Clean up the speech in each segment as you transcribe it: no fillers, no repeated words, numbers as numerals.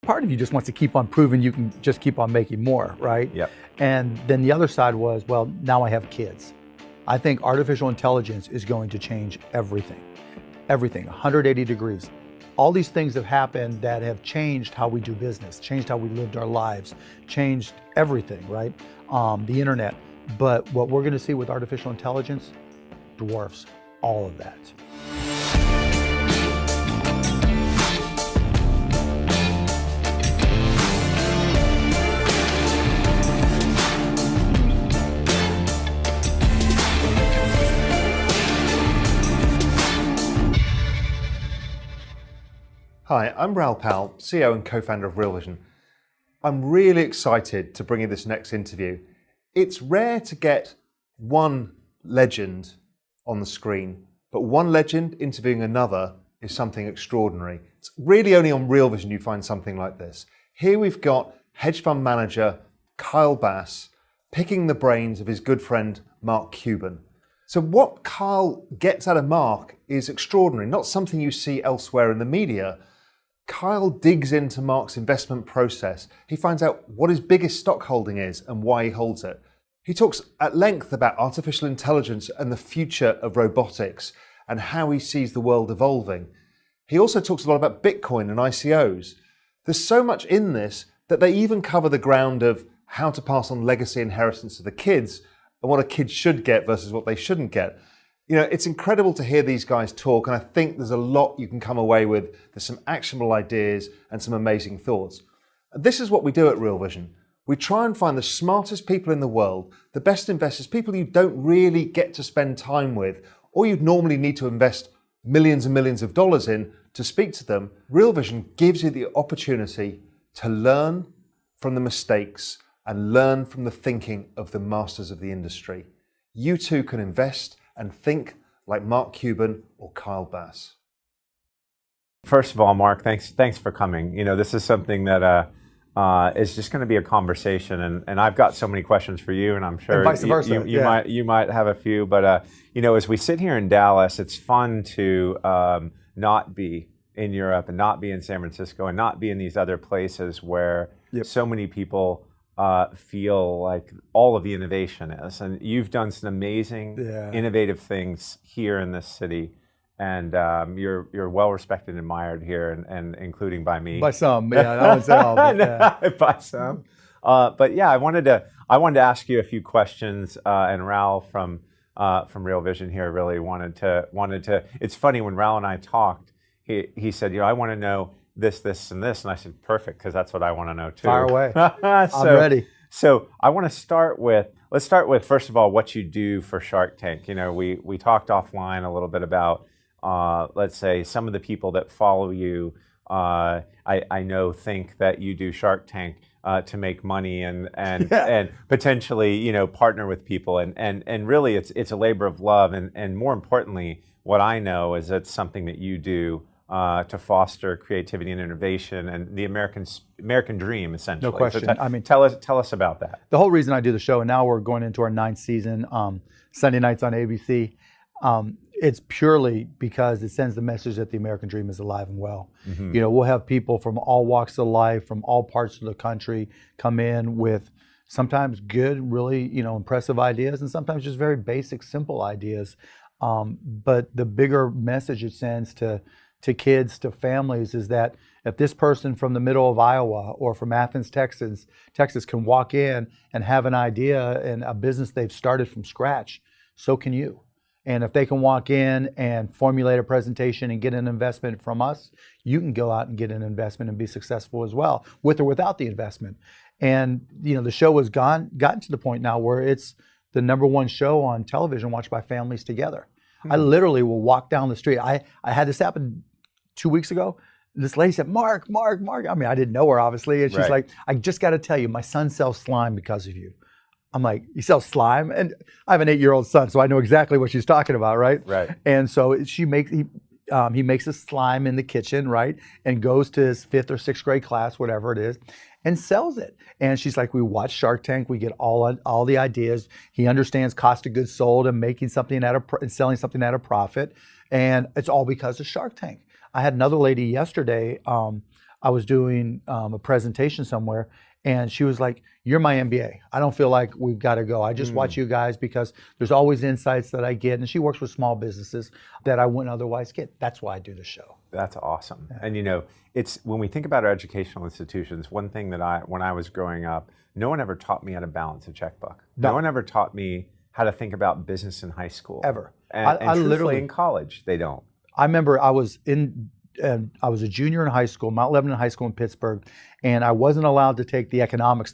Part of you just wants to keep on proving you can just keep on making more, right? Yep. And then the other side was, well, now I have kids. I think artificial intelligence is going to change everything, 180 degrees. All these things have happened that have changed how we do business, changed how we lived our lives, changed everything, right? The internet. But what we're going to see with artificial intelligence dwarfs all of that. Hi, I'm Raoul Powell, CEO and co-founder of Real Vision. I'm really excited to bring you this next interview. It's rare to get one legend on the screen, but one legend interviewing another is something extraordinary. It's really only on Real Vision you find something like this. Here we've got hedge fund manager Kyle Bass picking the brains of his good friend Mark Cuban. So what Kyle gets out of Mark is extraordinary, not something you see elsewhere in the media. Kyle digs into Mark's investment process. He finds out what his biggest stock holding is and why he holds it. He talks at length about artificial intelligence and the future of robotics and how he sees the world evolving. He also talks a lot about Bitcoin and ICOs. There's so much in this that they even cover the ground of how to pass on legacy inheritance to the kids and what a kid should get versus what they shouldn't get. You know, it's incredible to hear these guys talk, and I think there's a lot you can come away with. There's some actionable ideas and some amazing thoughts. And this is what we do at Real Vision. We try and find the smartest people in the world, the best investors, people you don't really get to spend time with, or you'd normally need to invest millions and millions of dollars in to speak to them. Real Vision gives you the opportunity to learn from the mistakes and learn from the thinking of the masters of the industry. You too can invest and think like Mark Cuban or Kyle Bass. First of all, Mark, thanks for coming. You know, this is something that is just going to be a conversation, and I've got so many questions for you, and I'm sure and vice versa. You might have a few. But you know, as we sit here in Dallas, it's fun to not be in Europe and not be in San Francisco and not be in these other places where so many people feel like all of the innovation is. And you've done some amazing, innovative things here in this city. And you're well respected and admired here, and including by me. By some, yeah. I wouldn't say all, but yeah. By some. But yeah, I wanted to ask you a few questions, and Raoul from Real Vision here really wanted to. It's funny, when Raoul and I talked, he said, you know, I want to know this, and this, and I said, perfect, because that's what I want to know too. Fire away. I'm ready. So I want to let's start with first of all what you do for Shark Tank. You know, we talked offline a little bit about let's say some of the people that follow you. I know think that you do Shark Tank to make money and and potentially, you know, partner with people, and really it's a labor of love, and more importantly, what I know is it's something that you do to foster creativity and innovation and the American dream, essentially. No question. So I mean, tell us about that. The whole reason I do the show, and now we're going into our 9th season, Sunday nights on ABC. It's purely because it sends the message that the American dream is alive and well. Mm-hmm. You know, we'll have people from all walks of life, from all parts of the country, come in with sometimes good, really, you know, impressive ideas, and sometimes just very basic, simple ideas. But the bigger message it sends to kids, to families, is that if this person from the middle of Iowa or from Athens, Texas can walk in and have an idea and a business they've started from scratch, so can you. And if they can walk in and formulate a presentation and get an investment from us, you can go out and get an investment and be successful as well, with or without the investment. And you know, the show has gotten to the point now where it's the #1 show on television watched by families together. I literally will walk down the street. I had this happen 2 weeks ago. This lady said, Mark. I mean, I didn't know her, obviously. And she's like, I just got to tell you, my son sells slime because of you. I'm like, you sell slime? And I have an 8-year-old son, so I know exactly what she's talking about, right? Right. And so he makes a slime in the kitchen, right? And goes to his 5th or 6th grade class, whatever it is, and sells it. And she's like, we watch Shark Tank, we get all the ideas. He understands cost of goods sold and making something and selling something at a profit. And it's all because of Shark Tank. I had another lady yesterday, I was doing a presentation somewhere, and she was like, "You're my MBA. I don't feel like we've got to go. I just watch you guys because there's always insights that I get." And she works with small businesses that I wouldn't otherwise get. That's why I do the show. That's awesome. And you know, it's when we think about our educational institutions, one thing that when I was growing up, no one ever taught me how to balance a checkbook. No one ever taught me how to think about business in high school. Ever. And I literally in college, they don't. I remember I was a junior in high school, Mount Lebanon High School in Pittsburgh, and I wasn't allowed to take the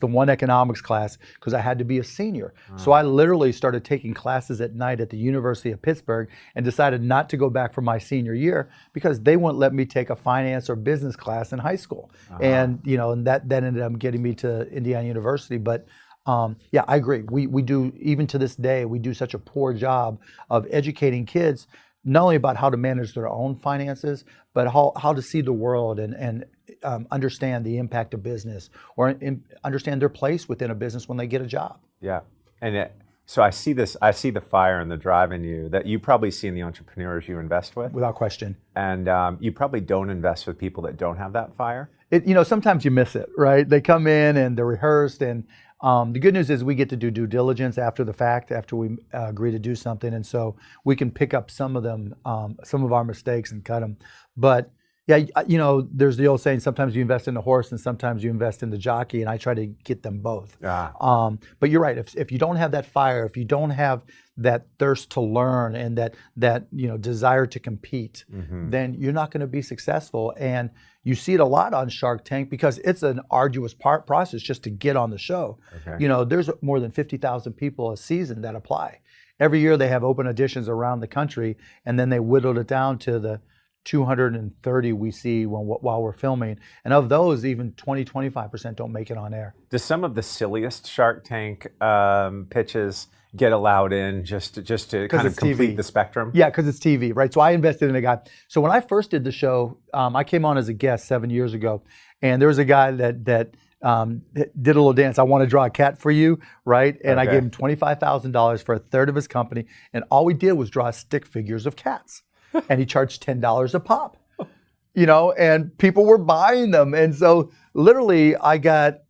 one economics class because I had to be a senior. So I literally started taking classes at night at the University of Pittsburgh and decided not to go back for my senior year because they wouldn't let me take a finance or business class in high school. And and that ended up getting me to Indiana University. But yeah, I agree. We do, even to this day, we do such a poor job of educating kids not only about how to manage their own finances, but how to see the world and understand the impact of business or understand their place within a business when they get a job. Yeah, and so I see the fire and the drive in you that you probably see in the entrepreneurs you invest with. Without question. And you probably don't invest with people that don't have that fire. Sometimes you miss it, right? They come in and they're rehearsed, and the good news is we get to do due diligence after the fact, after we agree to do something, and so we can pick up some of them, some of our mistakes and cut them. But yeah, there's the old saying: sometimes you invest in the horse, and sometimes you invest in the jockey. And I try to get them both. But you're right. If you don't have that fire, if you don't have that thirst to learn and that desire to compete, then you're not going to be successful. And you see it a lot on Shark Tank because it's an arduous process just to get on the show. Okay. There's more than 50,000 people a season that apply. Every year they have open auditions around the country, and then they whittled it down to the 230 we see while we're filming. And of those, even 20-25% don't make it on air. Do some of the silliest Shark Tank pitches get allowed in just to kind of complete TV. The spectrum? Yeah, because it's TV, right? So I invested in a guy. So when I first did the show, I came on as a guest 7 years ago, and there was a guy that did a little dance. I want to draw a cat for you, right? And I gave him $25,000 for a third of his company, and all we did was draw stick figures of cats. And he charged $10 a pop, and people were buying them. And so literally I got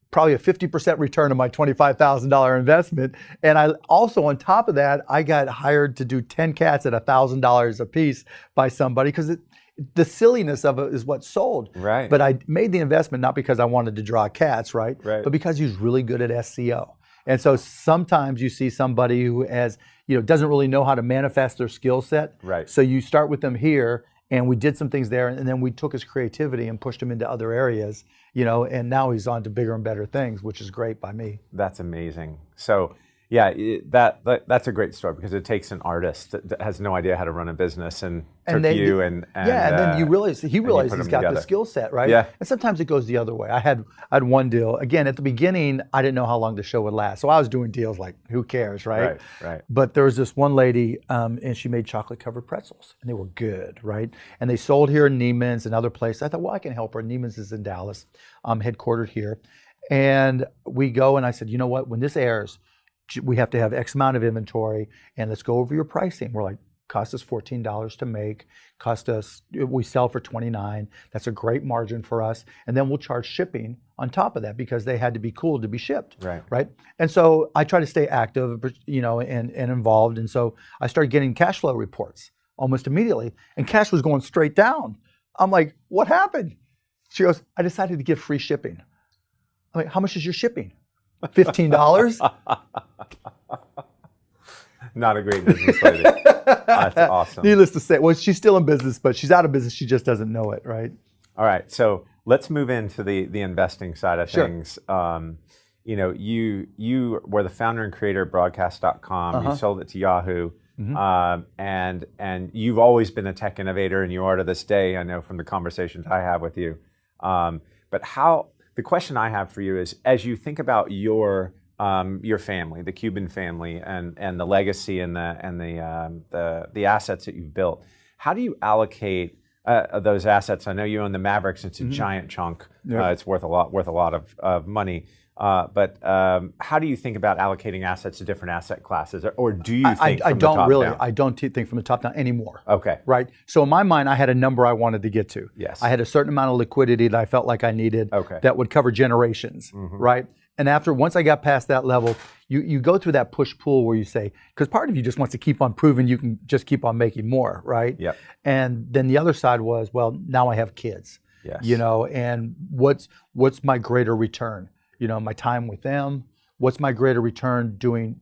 probably a 50% return on my $25,000 investment. And I also, on top of that, I got hired to do 10 cats at $1,000 a piece by somebody because the silliness of it is what sold. Right. But I made the investment not because I wanted to draw cats, right? But because he was really good at SEO. And so sometimes you see somebody who has, doesn't really know how to manifest their skill set. Right. So you start with them here, and we did some things there, and then we took his creativity and pushed him into other areas, and now he's on to bigger and better things, which is great by me. That's amazing. So yeah, that's a great story because it takes an artist that has no idea how to run a business and then then you realize he realized he's got the skill set, right? Yeah. And sometimes it goes the other way. I had one deal. Again, at the beginning, I didn't know how long the show would last, so I was doing deals like, who cares, right? Right. But there was this one lady, and she made chocolate-covered pretzels, and they were good, right? And they sold here in Neiman's and other places. I thought, well, I can help her. Neiman's is in Dallas, headquartered here, and we go, and I said, you know what? When this airs, we have to have X amount of inventory, and let's go over your pricing. We're like, cost us $14 to make, we sell for $29. That's a great margin for us. And then we'll charge shipping on top of that because they had to be cool to be shipped. Right. And so I try to stay active, and involved. And so I started getting cash flow reports almost immediately, and cash was going straight down. I'm like, what happened? She goes, I decided to give free shipping. I'm like, how much is your shipping? $15? Not a great business lady. That's awesome. Needless to say, well, she's still in business, but she's out of business. She just doesn't know it, right? All right, so let's move into the investing side of things. You were the founder and creator of broadcast.com. You sold it to Yahoo. And you've always been a tech innovator, and you are to this day, I know from the conversations I have with you. But the question I have for you is, as you think about your family, the Cuban family, and the legacy and the assets that you've built, how do you allocate those assets. I know you own the Mavericks. It's a giant chunk. Yep. It's worth a lot of money. But how do you think about allocating assets to different asset classes, or do you think from the top down? I don't think from the top down anymore. Okay. Right. So in my mind, I had a number I wanted to get to. Yes. I had a certain amount of liquidity that I felt like I needed. Okay. That would cover generations. Right. And once I got past that level, you go through that push-pull where you say, because part of you just wants to keep on proving you can just keep on making more, right? Yep. And then the other side was, well, now I have kids. Yes. And what's my greater return? My time with them. What's my greater return doing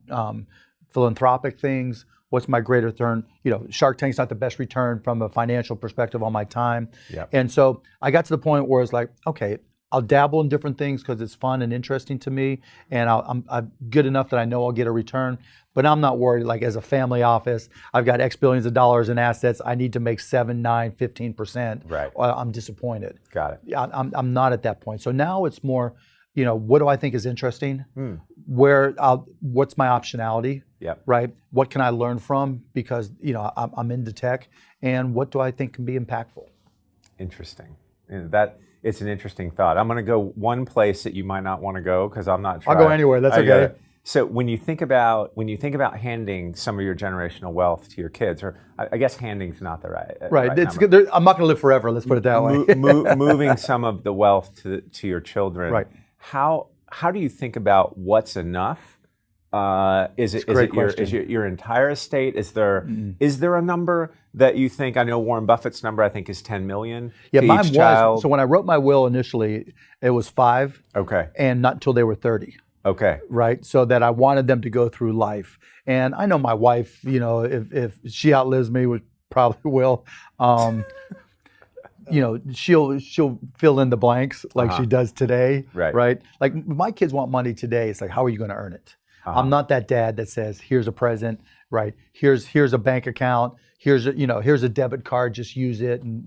philanthropic things? What's my greater return? Shark Tank's not the best return from a financial perspective on my time. Yep. And so I got to the point where it's like, okay, I'll dabble in different things because it's fun and interesting to me, and I'm good enough that I know I'll get a return. But I'm not worried. Like as a family office, I've got X billions of dollars in assets. I need to make 7, 9, 15%. Right. I'm disappointed. Got it. I'm not at that point. So now it's more, what do I think is interesting? What's my optionality? Yep. Right. What can I learn from? Because I'm into tech, and what do I think can be impactful? Interesting. And it's an interesting thought. I'm going to go one place that you might not want to go because I'm not. I'll go anywhere. That's okay. So when you think about handing some of your generational wealth to your kids, or I guess handing's not the right. Right. It's good. I'm not going to live forever. Let's put it that way. Moving some of the wealth to your children. Right. How do you think about what's enough? Is it your entire estate? Is there a number that you think? I know Warren Buffett's number, I think, is 10 million. Yeah, to mine each was. child. So when I wrote my will initially, it was 5. Okay. And not until they were 30. Okay. Right. So that I wanted them to go through life. And I know my wife, if she outlives me, which probably will, she'll fill in the blanks like she does today. Right. Right. Like my kids want money today. It's like, how are you going to earn it? I'm not that dad that says, here's a present, right? Here's a bank account. Here's a debit card, just use it, and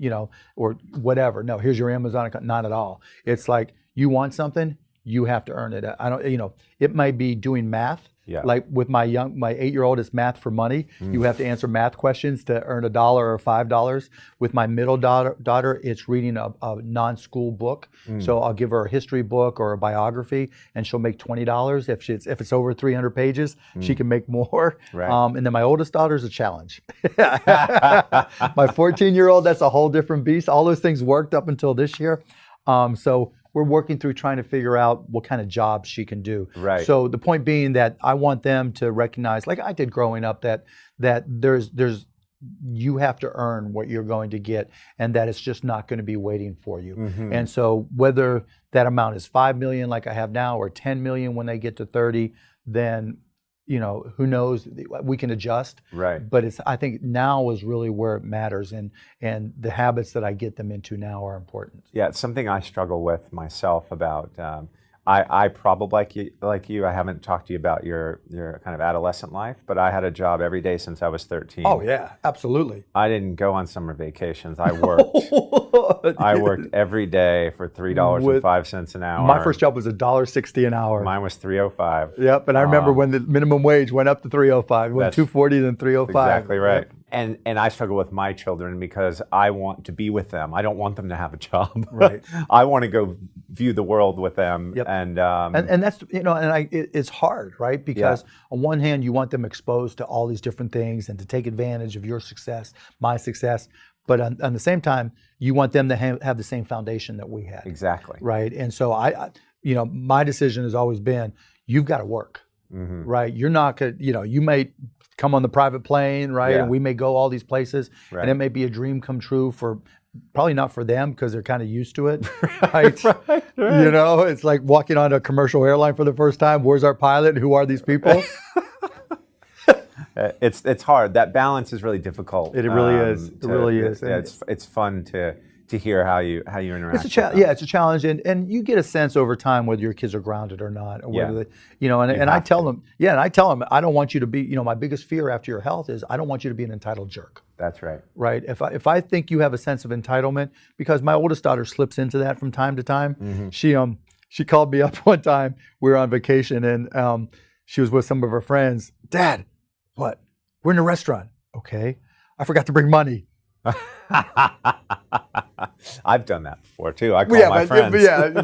or whatever. No, here's your Amazon account. Not at all. It's like, you want something, you have to earn it. I don't, it might be doing math. Yeah. Like with my 8-year-old, it's math for money. You have to answer math questions to earn $1 or $5. With my middle daughter, it's reading a non-school book. So I'll give her a history book or a biography, and she'll make $20. If it's over 300 pages, she can make more. Right. And then my oldest daughter is a challenge. My 14-year-old, that's a whole different beast. All those things worked up until this year. So we're working through trying to figure out what kind of jobs she can do. Right. So the point being that I want them to recognize, like I did growing up, that there's you have to earn what you're going to get, and that it's just not going to be waiting for you. And so whether that amount is 5 million like I have now, or 10 million when they get to 30, then who knows? We can adjust. Right. But I think now is really where it matters, and the habits that I get them into now are important. Yeah, it's something I struggle with myself about. I probably like you. I haven't talked to you about your kind of adolescent life, but I had a job every day since I was 13. Oh yeah, absolutely. I didn't go on summer vacations. I worked. I worked every day for $3.05 an hour. My first job was $1.60 an hour. Mine was $3.05. Yep, and I remember when the minimum wage went up to $3.05. It went $2.40, then $3.05. Exactly right. Yep. And I struggle with my children because I want to be with them. I don't want them to have a job. Right. I want to go view the world with them. Yep. And that's it's hard, right? Because on one hand you want them exposed to all these different things and to take advantage of your success, my success, but on the same time you want them to have the same foundation that we had. Exactly. Right. And so my decision has always been, you've got to work. Right. You're not gonna, you may come on the private plane, right? Yeah. And we may go all these places, right. And it may be a dream come true for, probably not for them because they're kind of used to it, right? Right. It's like walking on a commercial airline for the first time. Where's our pilot? Who are these people? It's hard. That balance is really difficult. It really is. It really is. Yeah, it's fun to hear how you interact. It's a challenge. Yeah, it's a challenge, and you get a sense over time whether your kids are grounded or not, or whether they, and I tell them, I don't want you to be, my biggest fear after your health is I don't want you to be an entitled jerk. That's right. Right. If I think you have a sense of entitlement, because my oldest daughter slips into that from time to time. She called me up one time. We were on vacation, and she was with some of her friends. Dad, what? We're in a restaurant. Okay. I forgot to bring money. I've done that before too. I call my friends.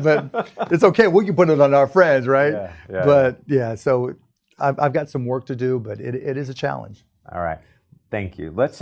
But it's okay. We can put it on our friends, right? Yeah. So I've got some work to do, but it is a challenge. All right. Thank you. Let's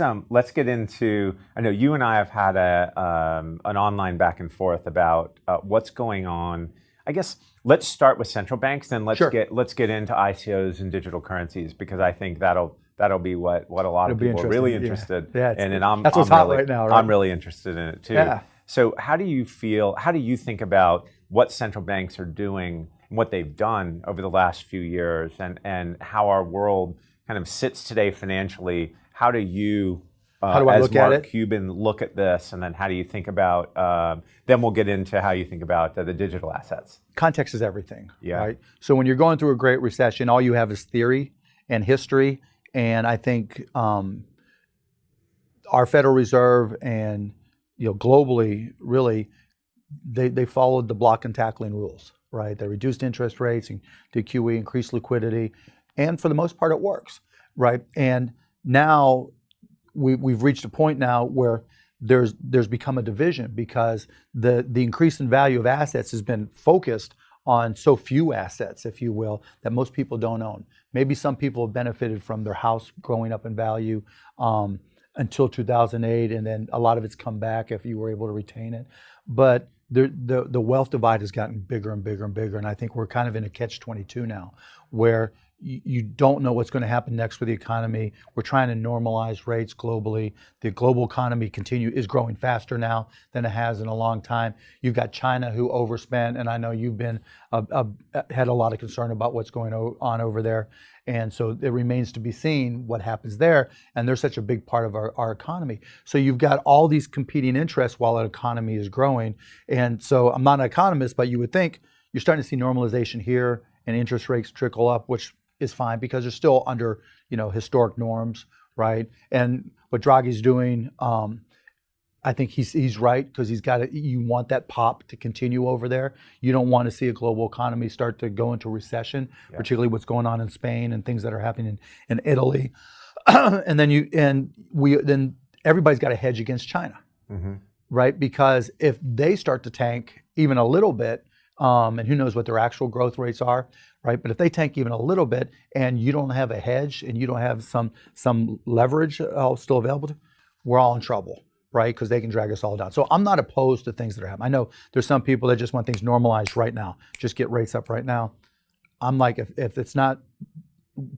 get into. I know you and I have had an online back and forth about what's going on. I guess let's start with central banks, then let's get into ICOs and digital currencies, because I think that'll be what a lot of people are really interested in, and that's what's hot right now. Right? I'm really interested in it too. Yeah. So how do you feel? How do you think about what central banks are doing and what they've done over the last few years, and how our world kind of sits today financially? How do you, as Mark Cuban, look at this, and then how do you think about? Then we'll get into how you think about the digital assets. Context is everything, yeah. Right? So when you're going through a great recession, all you have is theory and history, and I think our Federal Reserve and globally, really, they followed the block and tackling rules, right? They reduced interest rates and did QE, increased liquidity, and for the most part, it works, right? And now we've reached a point now where there's become a division, because the increase in value of assets has been focused on so few assets, if you will, that most people don't own. Maybe some people have benefited from their house growing up in value until 2008, and then a lot of it's come back if you were able to retain it. But the wealth divide has gotten bigger and bigger and bigger, and I think we're kind of in a catch-22 now, where you don't know what's going to happen next with the economy. We're trying to normalize rates globally. The global economy is growing faster now than it has in a long time. You've got China, who overspent, and I know you've been had a lot of concern about what's going on over there. And so it remains to be seen what happens there. And they're such a big part of our economy. So you've got all these competing interests while an economy is growing. And so I'm not an economist, but you would think you're starting to see normalization here and interest rates trickle up, which is fine because they're still under, historic norms, right? And what Draghi's doing, I think he's right, because you want that pop to continue over there. You don't want to see a global economy start to go into recession, particularly what's going on in Spain and things that are happening in Italy. And then everybody's got to hedge against China, right? Because if they start to tank even a little bit, and who knows what their actual growth rates are, right? But if they tank even a little bit, and you don't have a hedge, and you don't have some leverage still available, we're all in trouble, right? Because they can drag us all down. So I'm not opposed to things that are happening. I know there's some people that just want things normalized right now, just get rates up right now. I'm like, if it's not,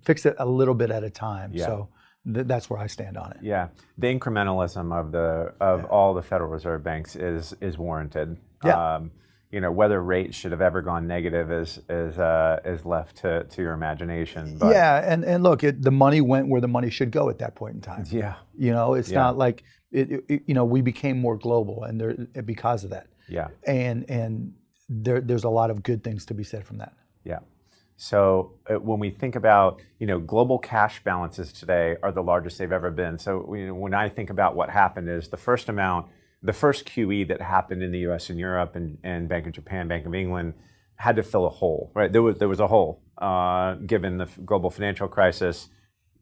fix it a little bit at a time. Yeah. So that's where I stand on it. Yeah, the incrementalism of all the Federal Reserve banks is warranted. Yeah. Whether rates should have ever gone negative is left to your imagination. But and look, the money went where the money should go at that point in time. Yeah. It's not like we became more global, and because of that. Yeah. And there's a lot of good things to be said from that. Yeah. So when we think about, global cash balances today are the largest they've ever been. So when I think about what happened is the first QE that happened in the U.S. and Europe and Bank of Japan, Bank of England, had to fill a hole, right? There was a hole given the global financial crisis.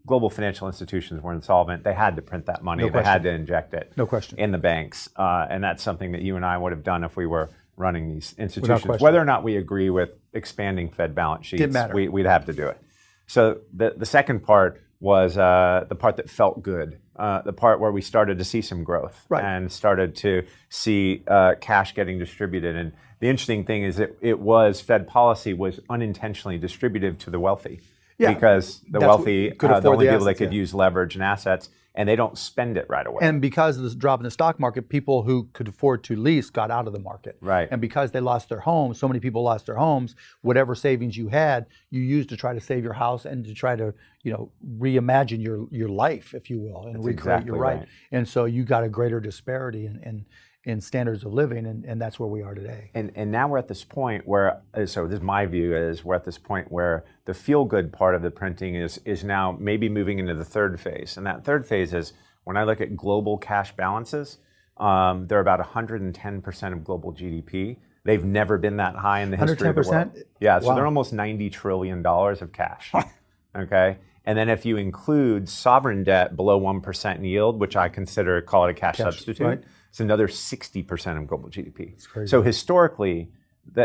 Global financial institutions were insolvent. They had to print that money. They had to inject it. No question. In the banks. And that's something that you and I would have done if we were running these institutions. Whether or not we agree with expanding Fed balance sheets, Didn't matter. We'd have to do it. So the second part was the part that felt good, the part where we started to see some growth, right, and started to see cash getting distributed. And the interesting thing is Fed policy was unintentionally distributive to the wealthy, because the wealthy are the only people that could use leverage and assets, and they don't spend it right away. And because of this drop in the stock market, people who could afford to lease got out of the market. Right. And because they lost their homes, so many people lost their homes, whatever savings you had, you used to try to save your house and to try to, reimagine your life, if you will, and recreate your life. Right. And so you got a greater disparity in standards of living, and that's where we are today. And now we're at this point where, so this is my view, is we're at this point where the feel-good part of the printing is now maybe moving into the third phase. And that third phase is, when I look at global cash balances, they're about 110% of global GDP. They've never been that high in the history of the world. 110%? Yeah, so they're almost $90 trillion of cash, okay? And then if you include sovereign debt below 1% in yield, which I consider, call it a cash substitute, right. it's another 60% of global GDP. It's crazy. So historically,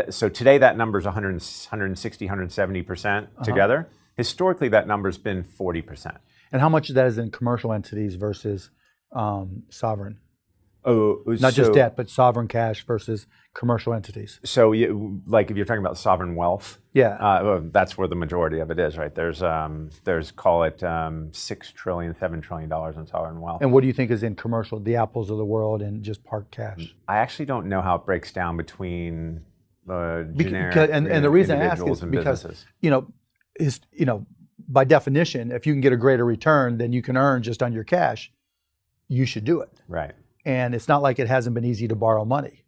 so today that number is 160, 170% together. Historically, that number's been 40%. And how much of that is in commercial entities versus sovereign? Oh, Not just debt, but sovereign cash versus commercial entities. So, like if you're talking about sovereign wealth, Yeah. that's where the majority of it is, right? There's call it $6 trillion, $7 trillion in sovereign wealth. And what do you think is in commercial, the Apples of the world, and just park cash? I actually don't know how it breaks down between the generic and the reason I ask is and because businesses. By definition, if you can get a greater return than you can earn just on your cash, you should do it. Right. And it's not like it hasn't been easy to borrow money,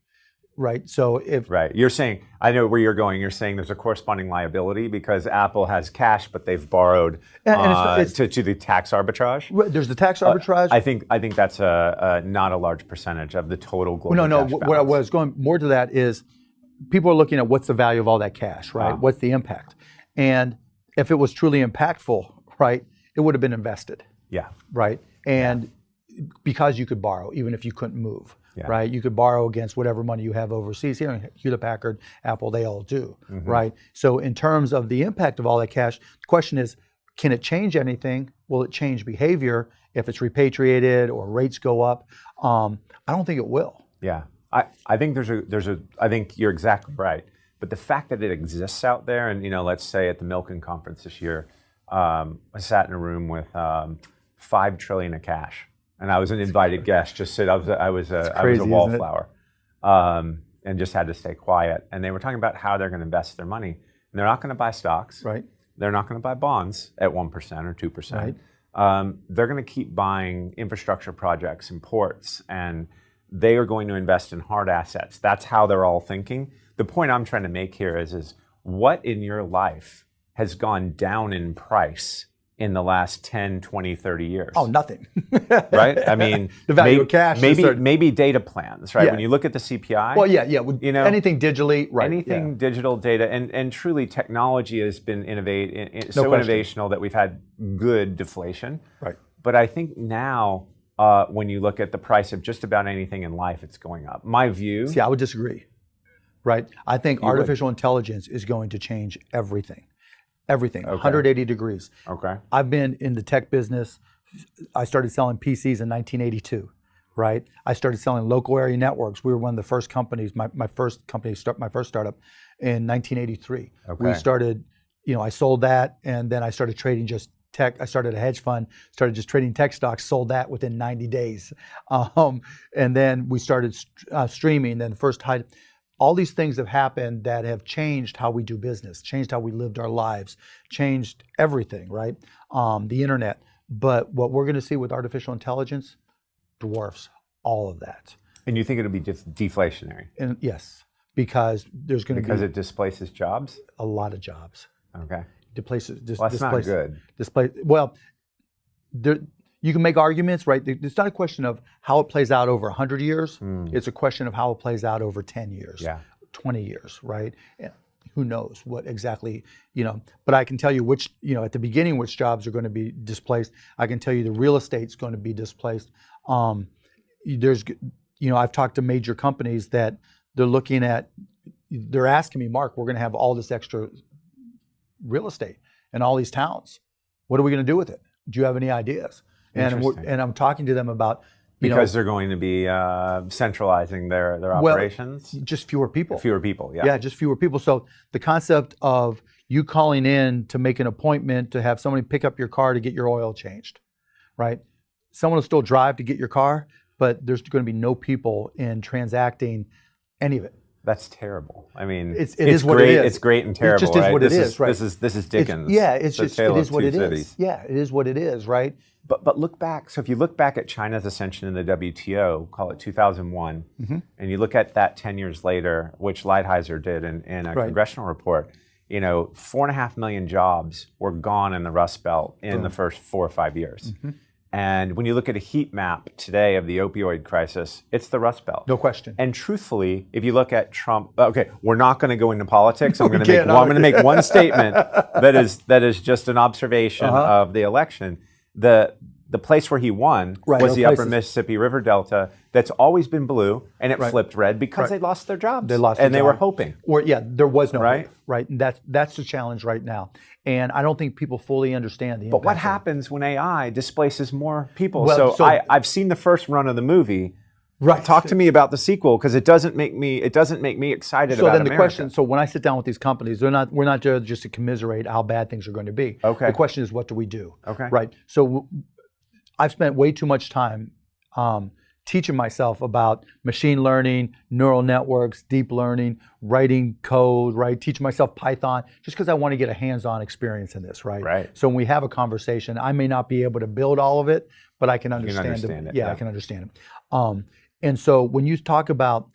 right? So if Right, you're saying, I know where you're going. You're saying there's a corresponding liability because Apple has cash, but they've borrowed to the tax arbitrage. There's the tax arbitrage. I think that's not a large percentage of the total global. No. Cash What I was going more to that is, people are looking at what's the value of all that cash, right? What's the impact? And if it was truly impactful, right, it would have been invested. Yeah. Right. And because you could borrow, even if you couldn't move, Yeah. right? You could borrow against whatever money you have overseas. Hewlett Packard, Apple, they all do, right? So in terms of the impact of all that cash, the question is, can it change anything? Will it change behavior if it's repatriated or rates go up? I don't think it will. Yeah, I think I think you're exactly right. But the fact that it exists out there, and let's say at the Milken conference this year, I sat in a room with $5 trillion of cash. And I was an invited guest. Just said I was a wallflower, and just had to stay quiet. And they were talking about how they're going to invest their money. And they're not going to buy stocks. Right. They're not going to buy bonds at 1% or 2%. Right. They're going to keep buying infrastructure projects and ports, and they are going to invest in hard assets. That's how they're all thinking. The point I'm trying to make here is what in your life has gone down in price in the last 10, 20, 30 years? Oh, nothing. Right? I mean, the value of cash. Maybe data plans, right? Yeah. When you look at the CPI. Well, yeah. Anything digitally, right? Anything digital data, and truly technology has been innovational that we've had good deflation. Right. But I think now, when you look at the price of just about anything in life, it's going up. My view. See, I would disagree. Right. I think artificial intelligence is going to change everything. Everything, 180 degrees. Okay. I've been in the tech business. I started selling PCs in 1982, right? I started selling local area networks. We were one of the first companies, my first startup in 1983. Okay. We started, I sold that, and then I started trading just tech. I started a hedge fund, started just trading tech stocks, sold that within 90 days. And then we started streaming, then all these things have happened that have changed how we do business, changed how we lived our lives, changed everything, right? The internet. But what we're going to see with artificial intelligence dwarfs all of that. And you think it'll be just deflationary? And yes, because there's going to be... Because it displaces jobs? A lot of jobs. Okay. That's not good. You can make arguments, right? It's not a question of how it plays out over 100 years. It's a question of how it plays out over 10 years, 20 years, right? And who knows what exactly, But I can tell you which, at the beginning, which jobs are going to be displaced. I can tell you the real estate's going to be displaced. I've talked to major companies that they're asking me, Mark, we're going to have all this extra real estate in all these towns. What are we going to do with it? Do you have any ideas? And I'm talking to them about because they're going to be centralizing their operations. Just fewer people. Fewer people, yeah. Yeah, just fewer people. So the concept of you calling in to make an appointment to have somebody pick up your car to get your oil changed, right? Someone will still drive to get your car, but there's going to be no people in transacting any of it. That's terrible. I mean, it is what it is. It's great and terrible. It just is what it is, right? This is Dickens. It is what it is. Yeah, it is what it is, right? But look back. So if you look back at China's ascension in the WTO, call it 2001, and you look at that 10 years later, which Lighthizer did in a congressional report, 4.5 million jobs were gone in the Rust Belt in the first 4 or 5 years. And when you look at a heat map today of the opioid crisis, it's the Rust Belt. No question. And truthfully, if you look at Trump, okay, we're not going to go into politics. I'm going can't. to make one statement that is just an observation of the election. The place where he won was the upper Mississippi River Delta that's always been blue, and it flipped red because they lost their jobs. They lost and they were hoping. There was no hope, right? And that's the challenge right now. And I don't think people fully understand the impact. But what happens when AI displaces more people? Well, so I've seen the first run of the movie. Right. Talk to me about the sequel, because it doesn't make me excited about then the America. question, so when I sit down with these companies, we're not there just to commiserate how bad things are going to be. Okay. The question is, what do we do? Okay. Right. So I've spent way too much time teaching myself about machine learning, neural networks, deep learning, writing code, right? Teaching myself Python, just because I want to get a hands-on experience in this, right? Right. So when we have a conversation, I may not be able to build all of it, but I can understand it. Yeah, I can understand it. And so when you talk about,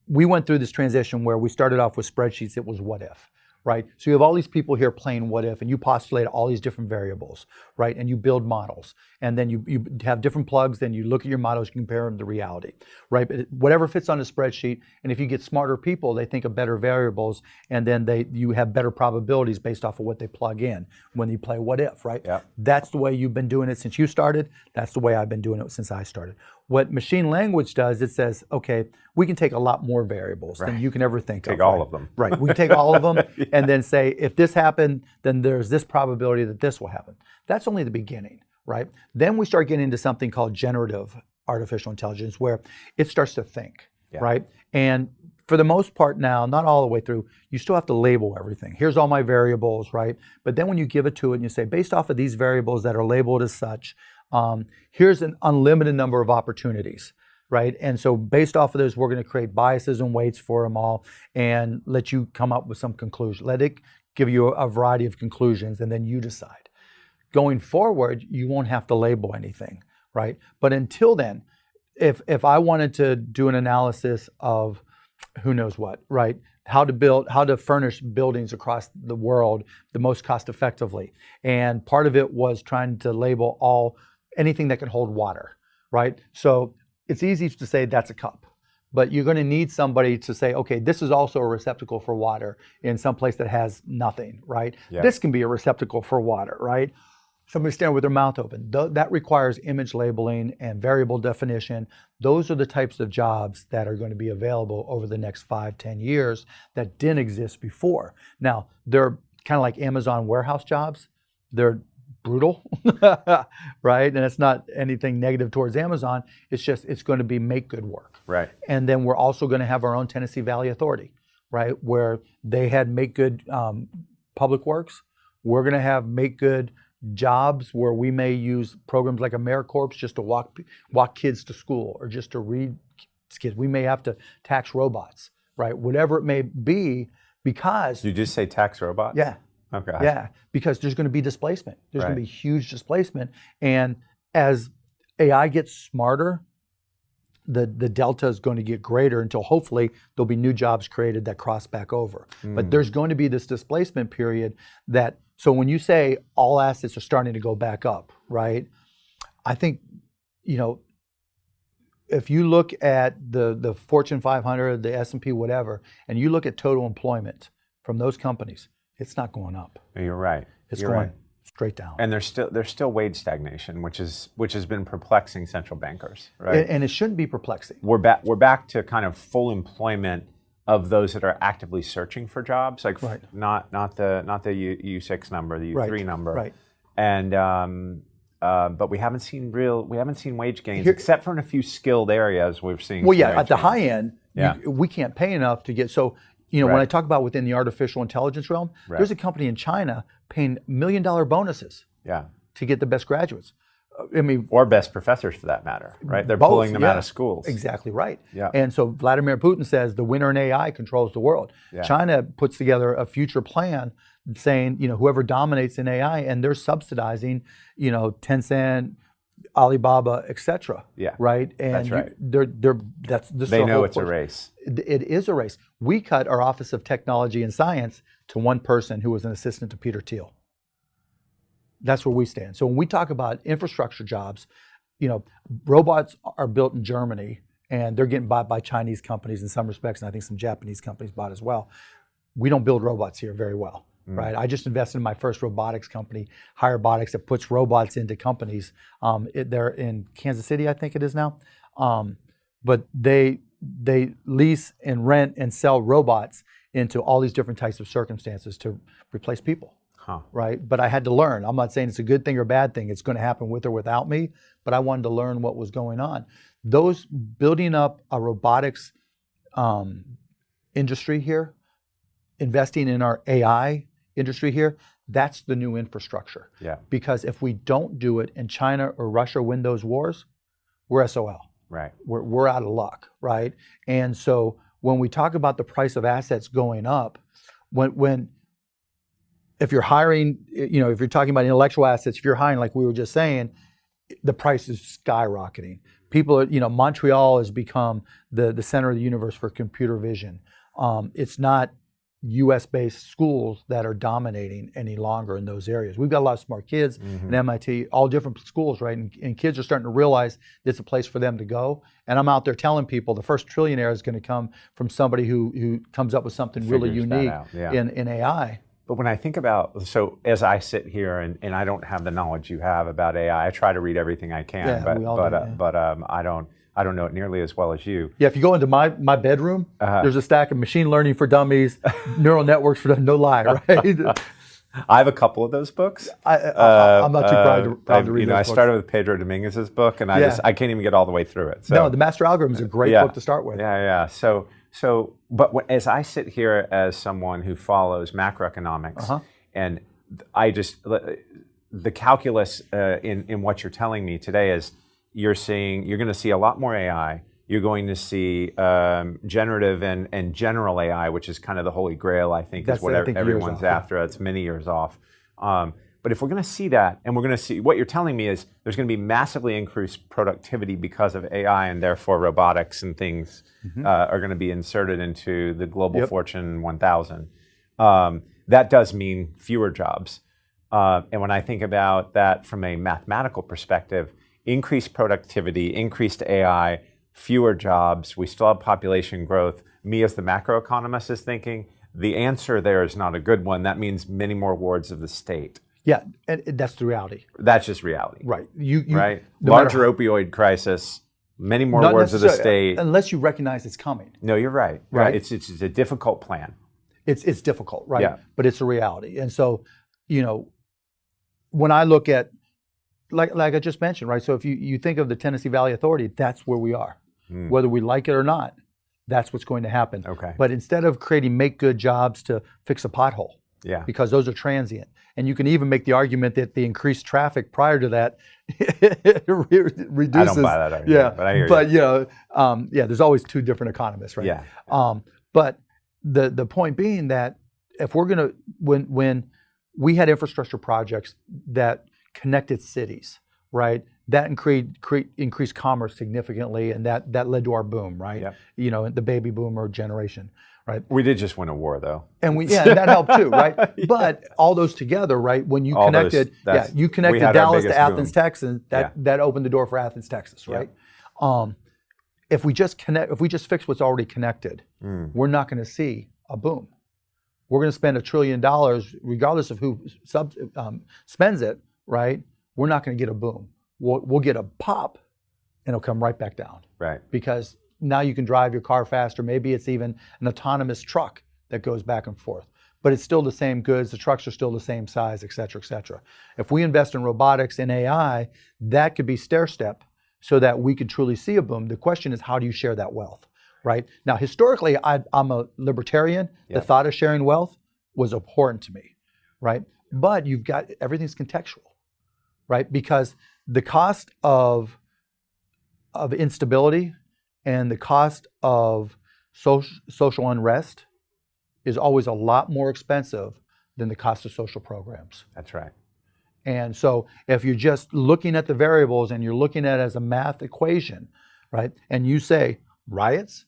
we went through this transition where we started off with spreadsheets. It was what if. Right? So you have all these people here playing what if, and you postulate all these different variables, right? And you build models. And then you have different plugs, then you look at your models, you compare them to reality, right? But whatever fits on a spreadsheet, and if you get smarter people, they think of better variables, and then you have better probabilities based off of what they plug in when you play what if, right? Yep. That's the way you've been doing it since you started. That's the way I've been doing it since I started. What machine language does, it says, okay, we can take a lot more variables than you can ever think of. Take all of them. Right. We can take all of them and then say, if this happened, then there's this probability that this will happen. That's only the beginning, right? Then we start getting into something called generative artificial intelligence, where it starts to think, right? And for the most part now, not all the way through, you still have to label everything. Here's all my variables, right? But then when you give it to it and you say, based off of these variables that are labeled as such, here's an unlimited number of opportunities, right? And so based off of this, we're going to create biases and weights for them all and let you come up with some conclusion. Let it give you a variety of conclusions, and then you decide. Going forward, you won't have to label anything, right? But until then, if I wanted to do an analysis of who knows what, right? How to furnish buildings across the world the most cost effectively. And part of it was trying to label anything that can hold water, right? So it's easy to say that's a cup, but you're going to need somebody to say, okay, this is also a receptacle for water in some place that has nothing, right? Yeah. This can be a receptacle for water, right? Somebody standing with their mouth open. That requires image labeling and variable definition. Those are the types of jobs that are going to be available over the next 5-10 years that didn't exist before. Now, they're kind of like Amazon warehouse jobs. They're brutal, right? And it's not anything negative towards Amazon. It's just, it's going to be make good work. Right. And then we're also going to have our own Tennessee Valley Authority, right? Where they had make good public works. We're going to have make good jobs where we may use programs like AmeriCorps just to walk kids to school or just to read kids. We may have to tax robots, right? Whatever it may be, because... Did you just say tax robots? Yeah. Okay. Yeah, because there's going to be displacement. There's going to Right. be huge displacement. And as AI gets smarter, the delta is going to get greater until hopefully there'll be new jobs created that cross back over. But there's going to be this displacement period so when you say all assets are starting to go back up, right? I think, if you look at the Fortune 500, the S&P, whatever, and you look at total employment from those companies, it's not going up. You're right. It's You're going right. straight down. And there's still wage stagnation, which has been perplexing central bankers, right? And it shouldn't be perplexing. We're back to kind of full employment of those that are actively searching for jobs, like Right. not the U6 number, the U3 Right. number, Right. And but we haven't seen wage gains except for in a few skilled areas we've seen. Well, some yeah, wage at the gains. high end, Yeah. we can't pay enough to get, so, when Right. I talk about within the artificial intelligence realm, Right. there's a company in China paying $1 million bonuses Yeah. to get the best graduates. I mean, Or best professors for that matter, right? They're both, pulling them yeah. out of schools. Exactly right. Yeah. And so Vladimir Putin says the winner in AI controls the world. Yeah. China puts together a future plan saying, whoever dominates in AI, and they're subsidizing, Tencent, Alibaba, etc. Yeah. Right. And That's right. This is They their know whole it's a push. race. It is a race. We cut our Office of Technology and Science to one person who was an assistant to Peter Thiel. That's where we stand. So when we talk about infrastructure jobs, robots are built in Germany and they're getting bought by Chinese companies in some respects, and I think some Japanese companies bought as well. We don't build robots here very well, right? I just invested in my first robotics company, Hirobotics, that puts robots into companies. They're in Kansas City, I think it is now. But they lease and rent and sell robots into all these different types of circumstances to replace people. Right? But I had to learn. I'm not saying it's a good thing or bad thing. It's going to happen with or without me, but I wanted to learn what was going on. Those building up a robotics industry here, investing in our AI industry here, that's the new infrastructure. Yeah. Because if we don't do it and China or Russia win those wars, we're SOL. Right. We're out of luck, right? And so when we talk about the price of assets going up, if you're hiring, if you're talking about intellectual assets, if you're hiring, like we were just saying, the price is skyrocketing. People, Montreal has become the center of the universe for computer vision. It's not US-based schools that are dominating any longer in those areas. We've got a lot of smart kids in MIT, all different schools, right? And kids are starting to realize it's a place for them to go. And I'm out there telling people the first trillionaire is going to come from somebody who comes up with something really unique in AI. But when I think about, so as I sit here and I don't have the knowledge you have about AI, I try to read everything I can, but I don't know it nearly as well as you. Yeah, if you go into my bedroom, there's a stack of machine learning for dummies, neural networks for no lie, right? I have a couple of those books. I'm not too proud to read those I books. started with Pedro Dominguez's book, and I can't even get all the way through it. So. No, the Master Algorithm is a great book to start with. Yeah. But as I sit here as someone who follows macroeconomics, and I just, the calculus in what you're telling me today is you're going to see a lot more AI. You're going to see generative and general AI, which is kind of the holy grail, I think, is what everyone's after. It's many years off. But if we're going to see that, and we're going to see, what you're telling me is there's going to be massively increased productivity because of AI, and therefore robotics and things are going to be inserted into the global Fortune 1000. That does mean fewer jobs. And when I think about that from a mathematical perspective, increased productivity, increased AI, fewer jobs, we still have population growth. Me as the macroeconomist is thinking, the answer there is not a good one. That means many more wards of the state. Yeah, and that's the reality. That's just reality. Right. Right? Larger opioid crisis, many more wards of the state. Unless you recognize it's coming. No, you're right. Right. It's a difficult plan. It's difficult, right? Yeah. But it's a reality. And so, when I look at, like I just mentioned, right? So if you think of the Tennessee Valley Authority, that's where we are. Whether we like it or not, that's what's going to happen. Okay. But instead of creating make-good jobs to fix a pothole, because those are transient, and you can even make the argument that the increased traffic prior to that reduces. I don't buy that argument, but I hear you. There's always two different economists, right? Yeah. But the point being that if we're going to, when we had infrastructure projects that connected cities, right? That increased commerce significantly, and that led to our boom, right? Yep. The baby boomer generation, right? We did just win a war, though. And that helped too, right? But all those together, right? When you connected Dallas to Athens, Texas, that opened the door for Athens, Texas, right? If we just fix what's already connected, we're not going to see a boom. We're going to spend $1 trillion, regardless of who spends it, right? We're not going to get a boom. We'll get a pop, and it'll come right back down. Right. Because now you can drive your car faster. Maybe it's even an autonomous truck that goes back and forth. But it's still the same goods. The trucks are still the same size, et cetera, et cetera. If we invest in robotics and AI, that could be stair-step so that we could truly see a boom. The question is, how do you share that wealth, right? Now, historically, I'm a libertarian. The thought of sharing wealth was abhorrent to me, right? But everything's contextual, right? Because the cost of instability and the cost of social unrest is always a lot more expensive than the cost of social programs. That's right. And so if you're just looking at the variables and you're looking at it as a math equation, right? And you say riots,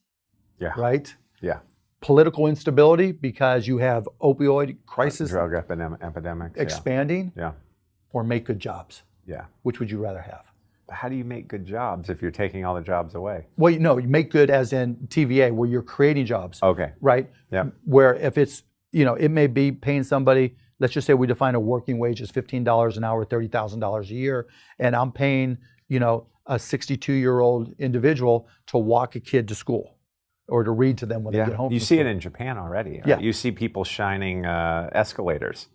right? Yeah. Political instability because you have opioid crisis, drug epidemics expanding. Yeah. or make good jobs? Yeah. Which would you rather have? How do you make good jobs if you're taking all the jobs away? Well, you make good as in TVA, where you're creating jobs. Okay. Right? Yeah. Where if it's, it may be paying somebody, let's just say we define a working wage as $15 an hour, $30,000 a year, and I'm paying, a 62-year-old individual to walk a kid to school or to read to them when they get home. You from see school. it in Japan already. Right? Yeah. You see people shining escalators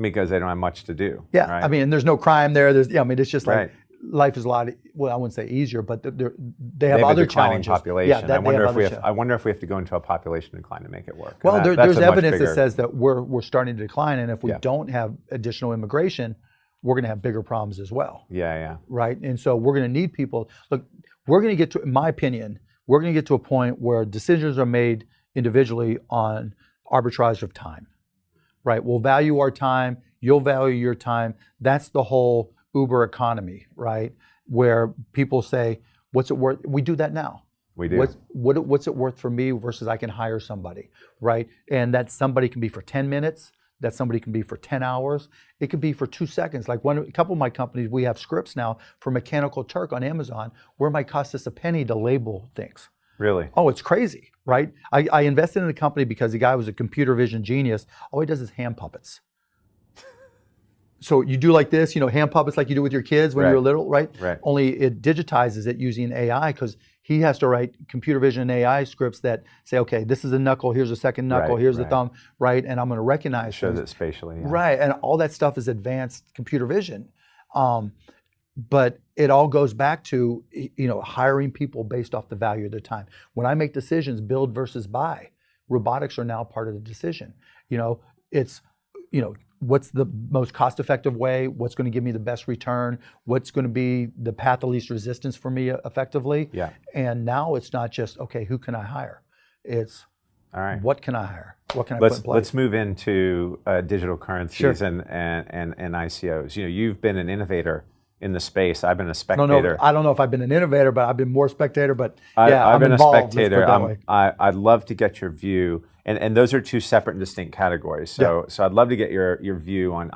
because they don't have much to do. Yeah. Right? I mean, and there's no crime there. It's just like Right. life is a lot, I wouldn't say easier, but they have have other a declining challenges. population. Yeah, I wonder if we have to go into a population decline to make it work. Well, That's there's a much evidence bigger- that says that we're starting to decline, and if we don't have additional immigration, we're going to have bigger problems as well. Yeah. Right? And so we're going to need people. Look, we're going to get to, in my opinion, we're going to get to a point where decisions are made individually on arbitrage of time. Right? We'll value our time. You'll value your time. That's the whole Uber economy, right? Where people say, what's it worth? We do that now. We do. What's it worth for me versus I can hire somebody, right? And that somebody can be for 10 minutes. That somebody can be for 10 hours. It could be for 2 seconds. Like a couple of my companies, we have scripts now for Mechanical Turk on Amazon where it might cost us a penny to label things. Really? Oh, it's crazy, right? I invested in a company because the guy was a computer vision genius. All he does is hand puppets. So you do like this, hand puppets like you do with your kids when you're little, right? Right. Only it digitizes it using AI because he has to write computer vision and AI scripts that say, okay, this is a knuckle, here's a second knuckle, here's the thumb, right? And I'm going to recognize Shows things. it spatially. Yeah. Right, and all that stuff is advanced computer vision. But it all goes back to, hiring people based off the value of their time. When I make decisions, build versus buy, robotics are now part of the decision. It's, what's the most cost-effective way? What's going to give me the best return? What's going to be the path of least resistance for me effectively? Yeah. And now it's not just, okay, who can I hire? It's, all right. What can I hire? What can I put in place? Let's move into digital currencies and ICOs. You've been an innovator in the space. I've been a spectator. I don't know if I've been an innovator, but I've been more spectator. But I've been involved, a spectator. let's put it that way. I'd love to get your view, and those are two separate and distinct categories. So I'd love to get your view on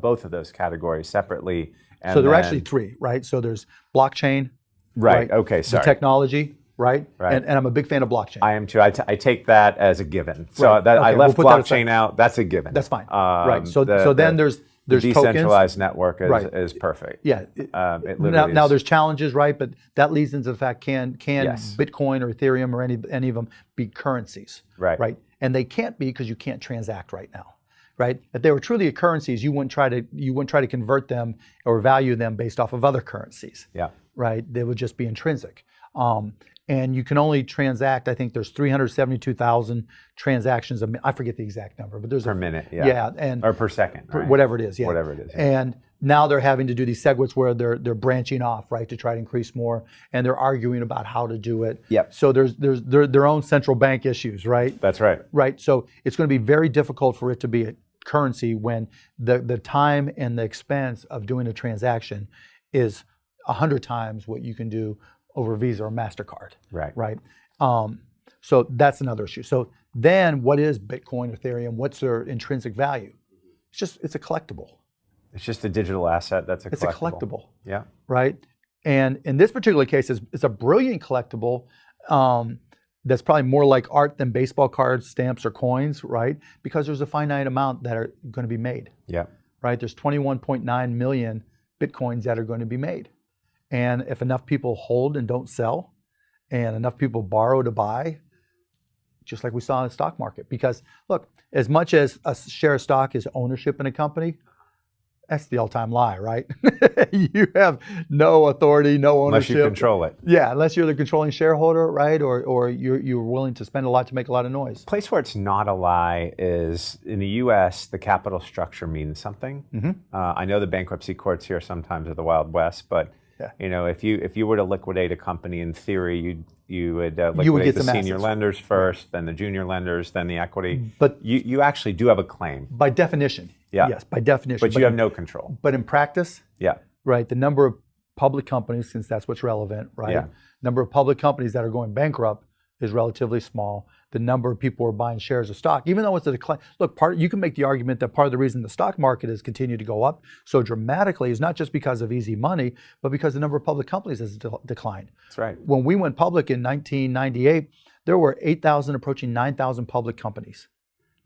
both of those categories separately. And so there are actually three, right? So there's blockchain, right? Okay, sorry. The technology, right? Right. And I'm a big fan of blockchain. I am too. I take that as a given. So Right. that I Okay, left we'll put that blockchain out. That's a given. That's fine. Right. So then there's the tokens. decentralized network Right. is perfect. Yeah. It literally Now is. there's challenges, right? But that leads into the fact, can Yes. Bitcoin or Ethereum or any of them be currencies? Right. Right. And they can't be because you can't transact right now. Right. If they were truly currencies, you wouldn't try to convert them or value them based off of other currencies. Yeah. Right. They would just be intrinsic. And you can only transact, I think there's 372,000 transactions a minute. I forget the exact number, but there's Per minute, yeah. Yeah, and Or per second, right? whatever it is, yeah. Whatever it is, yeah. And now they're having to do these segments where they're branching off, right, to try to increase more, and they're arguing about how to do it. Yep. So there's their own central bank issues, right? That's right. Right. So it's going to be very difficult for it to be a currency when the time and the expense of doing a transaction is 100 times what you can do over Visa or MasterCard. Right. Right. So that's another issue. So then what is Bitcoin, Ethereum? What's their intrinsic value? It's a collectible. It's just a digital asset that's a collectible. It's a collectible. Yeah. Right. And in this particular case, it's a brilliant collectible that's probably more like art than baseball cards, stamps, or coins, right? Because there's a finite amount that are going to be made. Yeah. Right. There's 21.9 million Bitcoins that are going to be made. And if enough people hold and don't sell, and enough people borrow to buy, just like we saw in the stock market. Because look, as much as a share of stock is ownership in a company, that's the all-time lie, right? You have no authority, no ownership. Unless you control it. Yeah, unless you're the controlling shareholder, right? Or you're willing to spend a lot to make a lot of noise. The place where it's not a lie is in the U.S. The capital structure means something. Mm-hmm. I know the bankruptcy courts here sometimes are the Wild West, but if you were to liquidate a company, in theory, you would liquidate the senior lenders first, then the junior lenders, then the equity. But you actually do have a claim. By definition. Yeah. Yes, by definition. But you have no control. But in practice, yeah. Right, the number of public companies, since that's what's relevant, right? Yeah. Number of public companies that are going bankrupt is relatively small. the number of people who are buying shares of stock, even though it's a decline. Look, you can make the argument that part of the reason the stock market has continued to go up so dramatically is not just because of easy money, but because the number of public companies has declined. That's right. When we went public in 1998, there were 8,000 approaching 9,000 public companies.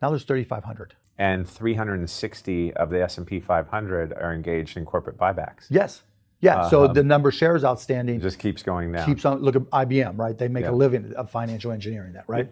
Now there's 3,500. And 360 of the S&P 500 are engaged in corporate buybacks. Yes. Yeah, so the number of shares outstanding just keeps going down. Keeps on. Look at IBM, right? They make a living of financial engineering that, right?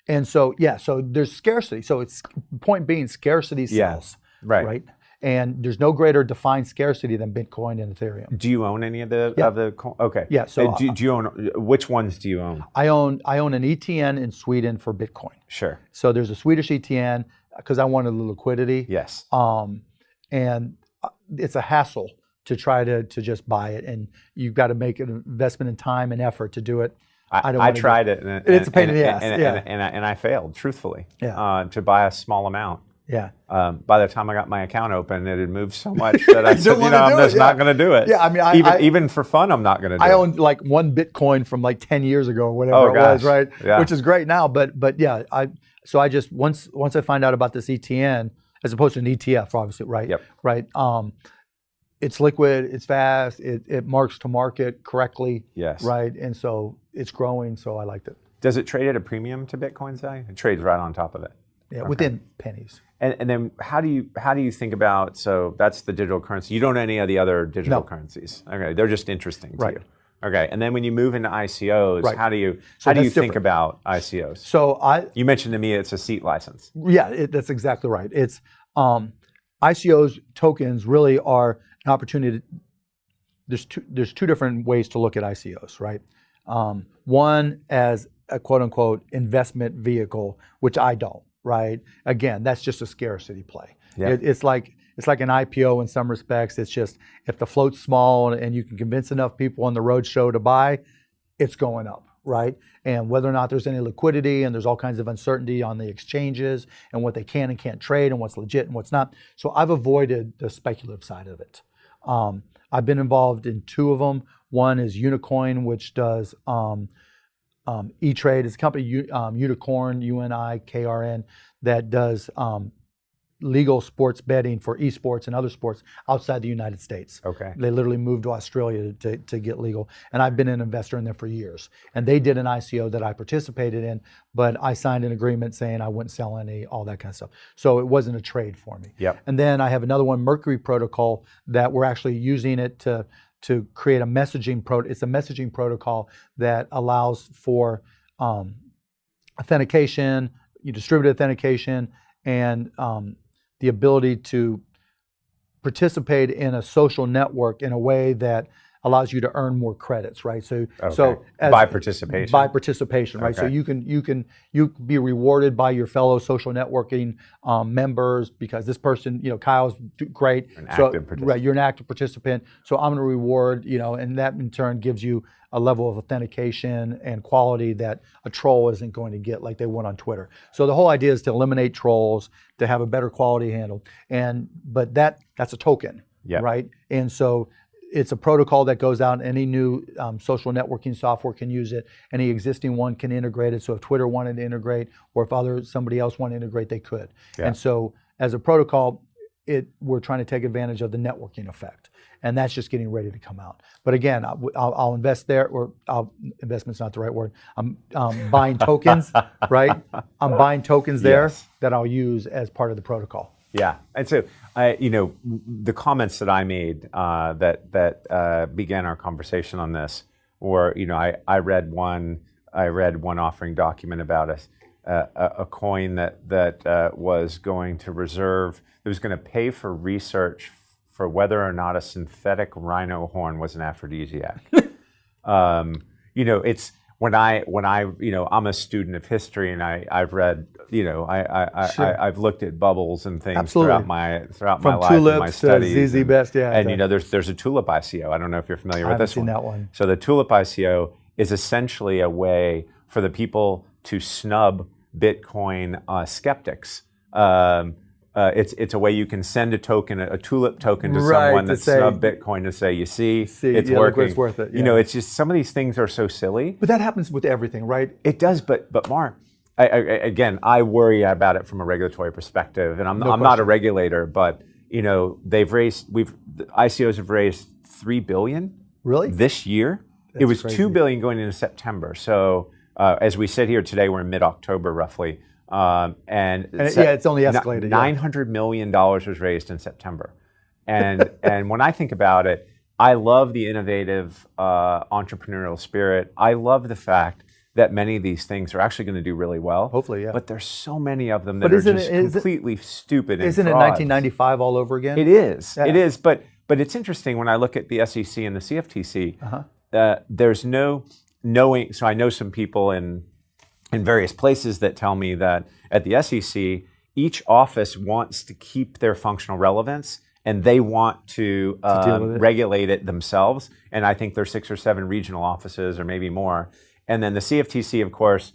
And so, so there's scarcity. So it's point being, scarcity sells, right? And there's no greater defined scarcity than Bitcoin and Ethereum. Do you own any of the okay? Yeah. So do you own, which ones do you own? I own an ETN in Sweden for Bitcoin. Sure. So there's a Swedish ETN because I wanted the liquidity. Yes. And it's a hassle to try to just buy it, and you've got to make an investment in time and effort to do it. I tried it, and it's a pain in the ass. And I failed, truthfully. Yeah. To buy a small amount. Yeah. By the time I got my account open, it had moved so much that I said, I'm just not going to do it. Yeah, I mean, even for fun, I'm not going to do it. I owned like one Bitcoin from like 10 years ago or whatever it was, right? Yeah. Which is great now, but yeah, I just once I find out about this ETN as opposed to an ETF, obviously, right? Yep. Right. It's liquid, it's fast, it marks to market correctly. Yes. Right. And so it's growing, so I liked it. Does it trade at a premium to Bitcoin's value? It trades right on top of it. Yeah, within pennies. And then how do you think about, so that's the digital currency. You don't own any of the other digital currencies. Okay, they're just interesting to you. Okay, and then when you move into ICOs, how do you think about ICOs? So you mentioned to me it's a seat license. Yeah, that's exactly right. It's ICOs tokens really are an opportunity. There's two different ways to look at ICOs, right? One as a quote unquote investment vehicle, which I don't, right? Again, that's just a scarcity play. Yeah. It's like an IPO in some respects. It's just if the float's small and you can convince enough people on the roadshow to buy, it's going up, right? And whether or not there's any liquidity and there's all kinds of uncertainty on the exchanges and what they can and can't trade and what's legit and what's not. So I've avoided the speculative side of it. I've been involved in two of them. One is Unicoin, which does E-Trade. It's a company, Unicorn, UNIKRN, that does legal sports betting for esports and other sports outside the United States. Okay. They literally moved to Australia to get legal. And I've been an investor in them for years. And they did an ICO that I participated in, but I signed an agreement saying I wouldn't sell any, all that kind of stuff. So it wasn't a trade for me. Yep. And then I have another one, Mercury Protocol, that we're actually using it to create a messaging it's a messaging protocol that allows for authentication, distributed authentication, and the ability to participate in a social network in a way that allows you to earn more credits, right? So by participation. By participation, right? Okay. So you can be rewarded by your fellow social networking members because this person, Kyle's great. Right, you're an active participant. So I'm going to reward, and that in turn gives you a level of authentication and quality that a troll isn't going to get like they would on Twitter. So the whole idea is to eliminate trolls, to have a better quality handle. But that's a token, right? And so it's a protocol that goes out. Any new social networking software can use it. Any existing one can integrate it. So if Twitter wanted to integrate, or if somebody else wanted to integrate, they could. Yeah. And so as a protocol, we're trying to take advantage of the networking effect. And that's just getting ready to come out. But again, I'll invest there, or investment's not the right word. I'm buying tokens, right? I'm buying tokens there that I'll use as part of the protocol. Yeah, and so the comments that I made that began our conversation on this were, I read one offering document about a coin that was going to reserve, it was going to pay for research for whether or not a synthetic rhino horn was an aphrodisiac. It's when I'm a student of history and I've read, I've looked at bubbles and things throughout my life and my studies. ZZ Best, And there's a tulip ICO. I don't know if you're familiar with this one. I haven't seen that one. So the tulip ICO is essentially a way for the people to snub Bitcoin skeptics. It's a way you can send a tulip token to someone that snubbed Bitcoin to say, you see it's working. It's worth it. It's just some of these things are so silly. But that happens with everything, right? It does, but Mark, again, I worry about it from a regulatory perspective, and I'm not a regulator, but the ICOs have raised $3 billion Really? this year. It was crazy. $2 billion going into September. So as we sit here today, we're in mid-October roughly, and it's only escalated. $900 million was raised in September, and when I think about it, I love the innovative entrepreneurial spirit. I love the fact that many of these things are actually going to do really well. Hopefully, yeah. But there's so many of them that are just completely stupid and Isn't it frauds. 1995 all over again? It is. Yeah. It is. But it's interesting when I look at the SEC and the CFTC. There's no knowing. So I know some people in various places that tell me that at the SEC, each office wants to keep their functional relevance, and they want to regulate it themselves. And I think there's 6 or 7 regional offices, or maybe more. And then the CFTC, of course,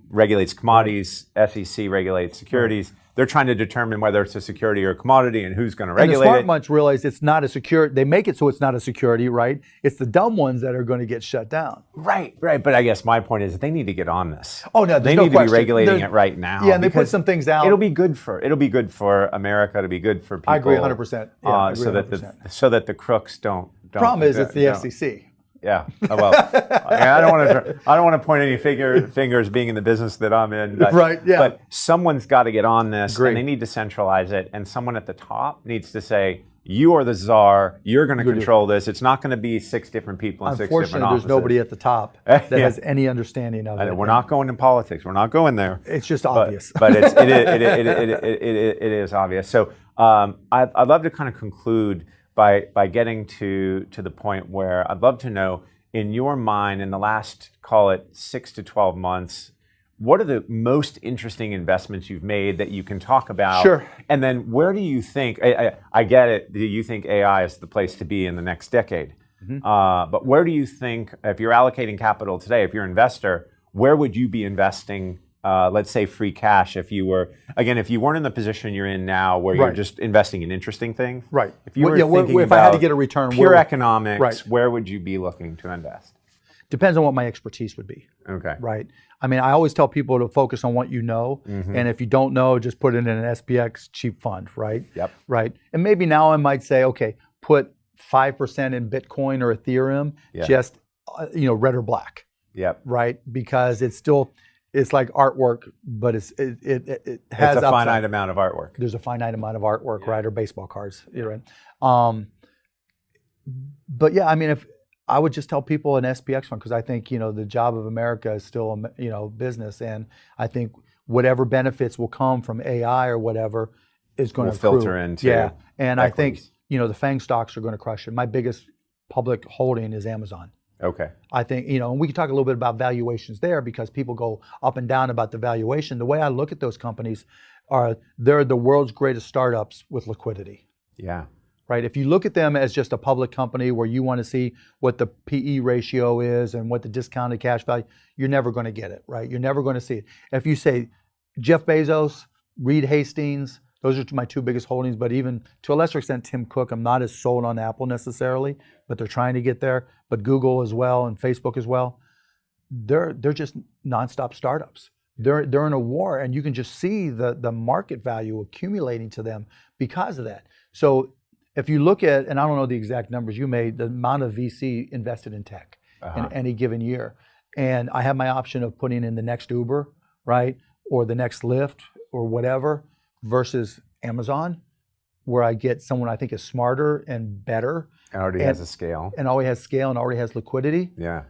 regulates commodities. SEC regulates securities. They're trying to determine whether it's a security or a commodity and who's going to regulate it. And the smart ones realize it's not a security. They make it so it's not a security, right? It's the dumb ones that are going to get shut down. Right. But I guess my point is they need to get on this. Oh no, they no need question. to be regulating it right now. Yeah, and they put some things out. It'll be good for America. It'll be good for people. I agree 100%. Yeah, I agree 100%. So that the crooks don't. Problem is, it's the SEC. Yeah. Well, I don't want to point any fingers being in the business that I'm in. But, right. Yeah. But someone's got to get on this, Agreed. and they need to centralize it. And someone at the top needs to say, "You are the czar. You're going to control this. It's not going to be 6 different people in 6 different offices." Unfortunately, there's nobody at the top that has any understanding of it. We're not going in politics. We're not going there. It's just obvious. But it is obvious. So I'd love to kind of conclude by getting to the point where I'd love to know, in your mind, in the last, call it 6 to 12 months, what are the most interesting investments you've made that you can talk about? Sure. And then where do you think, I get it, do you think AI is the place to be in the next decade? But where do you think, if you're allocating capital today, if you're an investor, where would you be investing, let's say free cash, if you weren't in the position you're in now where you're just investing in interesting things? Right. If you were thinking if I had to get a return, pure economics, where would you be looking to invest? Depends on what my expertise would be. Okay. Right. I mean, I always tell people to focus on what you know, and if you don't know, just put it in an SPX cheap fund, right? Yep. Right. And maybe now I might say, okay, put 5% in Bitcoin or Ethereum, just red or black. Yep. Right. Because it's like artwork, but it has a finite amount of artwork. There's a finite amount of artwork, right? Or baseball cards, right? But yeah, I mean, if I would just tell people an SPX fund, because I think the job of America is still business, and I think whatever benefits will come from AI or whatever is going to filter into and equities. I think the FANG stocks are going to crush it. My biggest public holding is Amazon. Okay. I think, and we can talk a little bit about valuations there, because people go up and down about the valuation. The way I look at those companies they're the world's greatest startups with liquidity. Yeah. Right. If you look at them as just a public company where you want to see what the PE ratio is and what the discounted cash value, you're never going to get it, right? You're never going to see it. If you say Jeff Bezos, Reed Hastings, those are my 2 biggest holdings, but even to a lesser extent, Tim Cook, I'm not as sold on Apple necessarily, but they're trying to get there. But Google as well and Facebook as well, they're just nonstop startups. They're in a war, and you can just see the market value accumulating to them because of that. So if you look at, and I don't know the exact numbers you made, the amount of VC invested in tech in any given year, and I have my option of putting in the next Uber, right, or the next Lyft or whatever, versus Amazon, where I get someone I think is smarter and better. And already has a scale. And already has scale and already has liquidity. Yeah.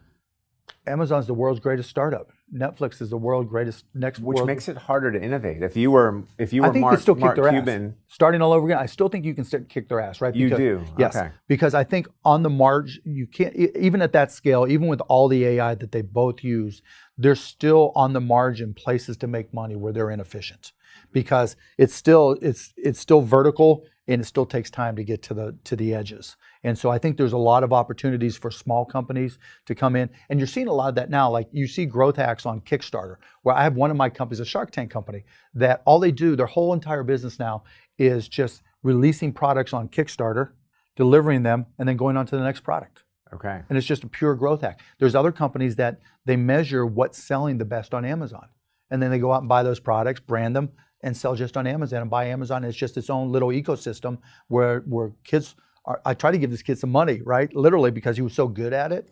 Amazon's the world's greatest startup. Netflix is the world's greatest Which makes it harder to innovate. If you were I think you can still kick their Cuban, ass. Starting all over again, I still think you can still kick their ass, right? You do. Yes. Okay. Because I think on the margin, you can't, even at that scale, even with all the AI that they both use, there's still on the margin places to make money where they're inefficient. Because it's still vertical, and it still takes time to get to the edges. And so I think there's a lot of opportunities for small companies to come in. And you're seeing a lot of that now. Like you see growth hacks on Kickstarter, where I have one of my companies, a Shark Tank company, that all they do, their whole entire business now is just releasing products on Kickstarter, delivering them, and then going on to the next product. Okay. And it's just a pure growth hack. There's other companies that they measure what's selling the best on Amazon. and then they go out and buy those products, brand them, and sell just on Amazon and buy Amazon. It's just its own little ecosystem where kids are. I try to give this kid some money, right? Literally, because he was so good at it.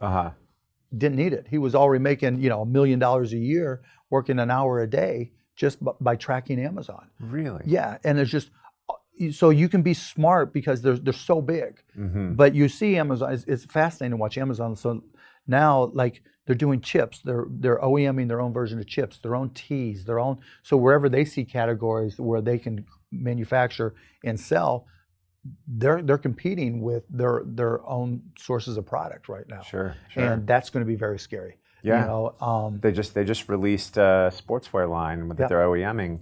Didn't need it. He was already making $1 million a year, working an hour a day just by tracking Amazon. Really? Yeah, and it's just so you can be smart because they're so big. But you see Amazon. It's fascinating to watch Amazon. So now, like, they're doing chips. They're OEMing their own version of chips, their own teas, their own. So wherever they see categories where they can manufacture and sell, they're competing with their own sources of product right now. Sure. And that's going to be very scary. Yeah. They just released a sportswear line that they're OEMing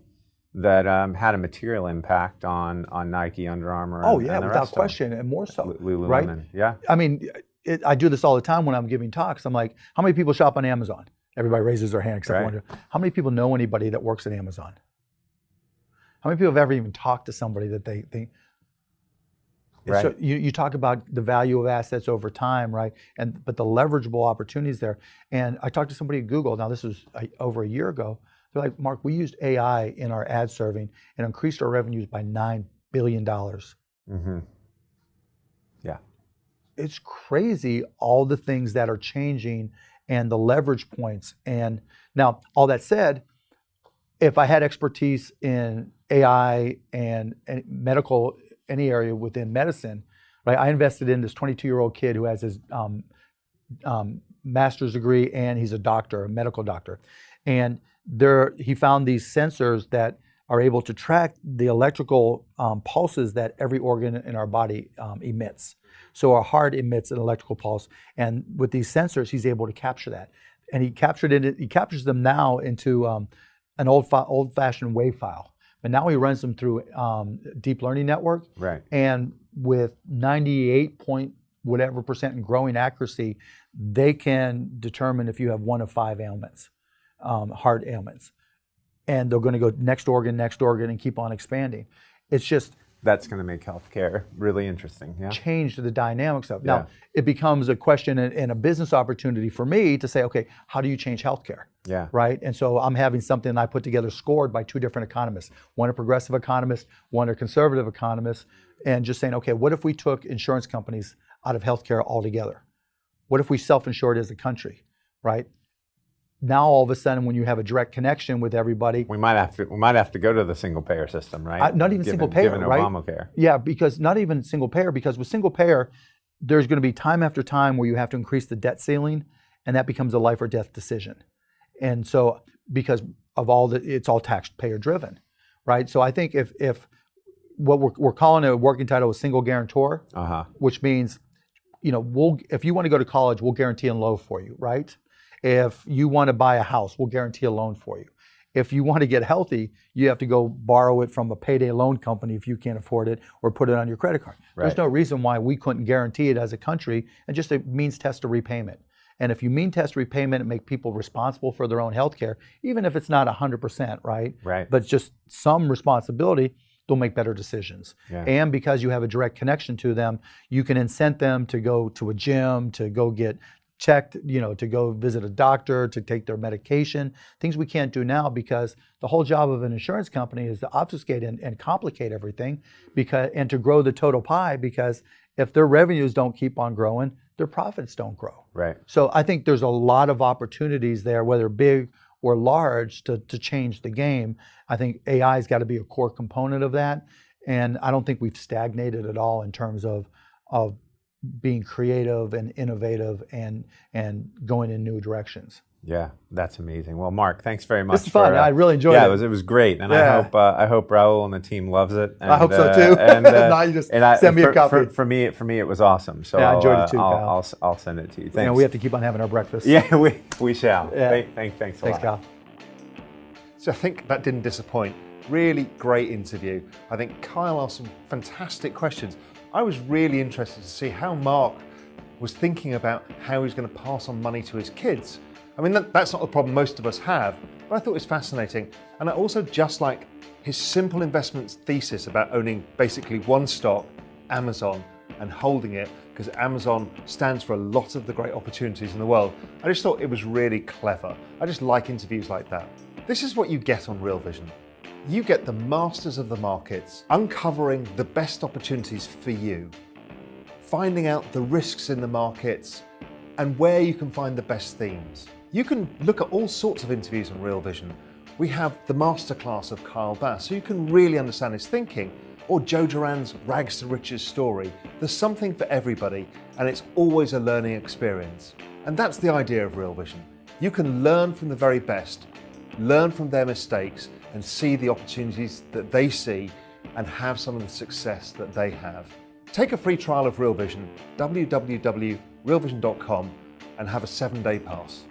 that had a material impact on Nike, Under Armour. And the without rest question, and more so. Lululemon. Right? Yeah. I mean, I do this all the time when I'm giving talks. I'm like, how many people shop on Amazon? Everybody raises their hand except one. How many people know anybody that works at Amazon? How many people have ever even talked to somebody that they think? Right. So you talk about the value of assets over time, right? But the leverageable opportunities there. And I talked to somebody at Google. Now this was over a year ago. They're like, Mark, we used AI in our ad serving and increased our revenues by $9 billion. Yeah. It's crazy all the things that are changing and the leverage points. And now, all that said, if I had expertise in AI and medical, any area within medicine, right? I invested in this 22-year-old kid who has his master's degree and he's a doctor, a medical doctor. And he found these sensors that are able to track the electrical pulses that every organ in our body emits. So our heart emits an electrical pulse, and with these sensors, he's able to capture that. And he captures them now into an old-fashioned wave file. But now he runs them through deep learning network. Right. And with 98 point whatever percent and growing accuracy, they can determine if you have one of 5 ailments, heart ailments. And they're going to go next organ, and keep on expanding. It's just that's going to make healthcare really interesting. Yeah. Change the dynamics of it. Now, it becomes a question and a business opportunity for me to say, okay, how do you change healthcare? Yeah. Right. And so I'm having something I put together scored by 2 different economists, one a progressive economist, one a conservative economist, and just saying, okay, what if we took insurance companies out of healthcare altogether? What if we self-insured as a country, right? Now all of a sudden, when you have a direct connection with everybody, we might have to go to the single payer system, right? Not even single payer, given right? Obamacare. Yeah, because not even single payer, because with single payer, there's going to be time after time where you have to increase the debt ceiling, and that becomes a life or death decision. And so, because of it's all taxpayer driven, right? So I think if what we're calling a working title a single guarantor, which means, if you want to go to college, we'll guarantee a loan for you, right? If you want to buy a house, we'll guarantee a loan for you. If you want to get healthy, you have to go borrow it from a payday loan company if you can't afford it, or put it on your credit card. Right. There's no reason why we couldn't guarantee it as a country, and just a means test of repayment. And if you mean test repayment and make people responsible for their own health care, even if it's not 100%, right? Right. But just some responsibility, they'll make better decisions. Yeah. And because you have a direct connection to them, you can incent them to go to a gym, to go get checked, to go visit a doctor, to take their medication, things we can't do now, because the whole job of an insurance company is to obfuscate and complicate everything, and to grow the total pie, because if their revenues don't keep on growing, their profits don't grow. Right. So I think there's a lot of opportunities there, whether big or large, to change the game. I think AI's got to be a core component of that. And I don't think we've stagnated at all in terms of being creative and innovative and going in new directions. Yeah, that's amazing. Well, Mark, thanks very much. This is fun. I really enjoyed it. Yeah, it was great, and I hope Raul and the team loves it. And, I hope so too. Now you just send me a copy. For me, it was awesome. So I enjoyed it too, Kyle. I'll send it to you. Thanks. We have to keep on having our breakfast. Yeah, we shall. Yeah. Thanks a lot. Thanks, Kyle. So I think that didn't disappoint. Really great interview. I think Kyle asked some fantastic questions. I was really interested to see how Mark was thinking about how he's going to pass on money to his kids. I mean, that's not the problem most of us have, but I thought it was fascinating. And I also just like his simple investments thesis about owning basically one stock, Amazon, and holding it, because Amazon stands for a lot of the great opportunities in the world. I just thought it was really clever. I just like interviews like that. This is what you get on Real Vision. You get the masters of the markets, uncovering the best opportunities for you, finding out the risks in the markets, and where you can find the best themes. You can look at all sorts of interviews on Real Vision. We have the masterclass of Kyle Bass, so you can really understand his thinking, or Joe Duran's Rags to Riches story. There's something for everybody, and it's always a learning experience. And that's the idea of Real Vision. You can learn from the very best, learn from their mistakes, and see the opportunities that they see and have some of the success that they have. Take a free trial of Real Vision, www.realvision.com, and have a 7-day pass.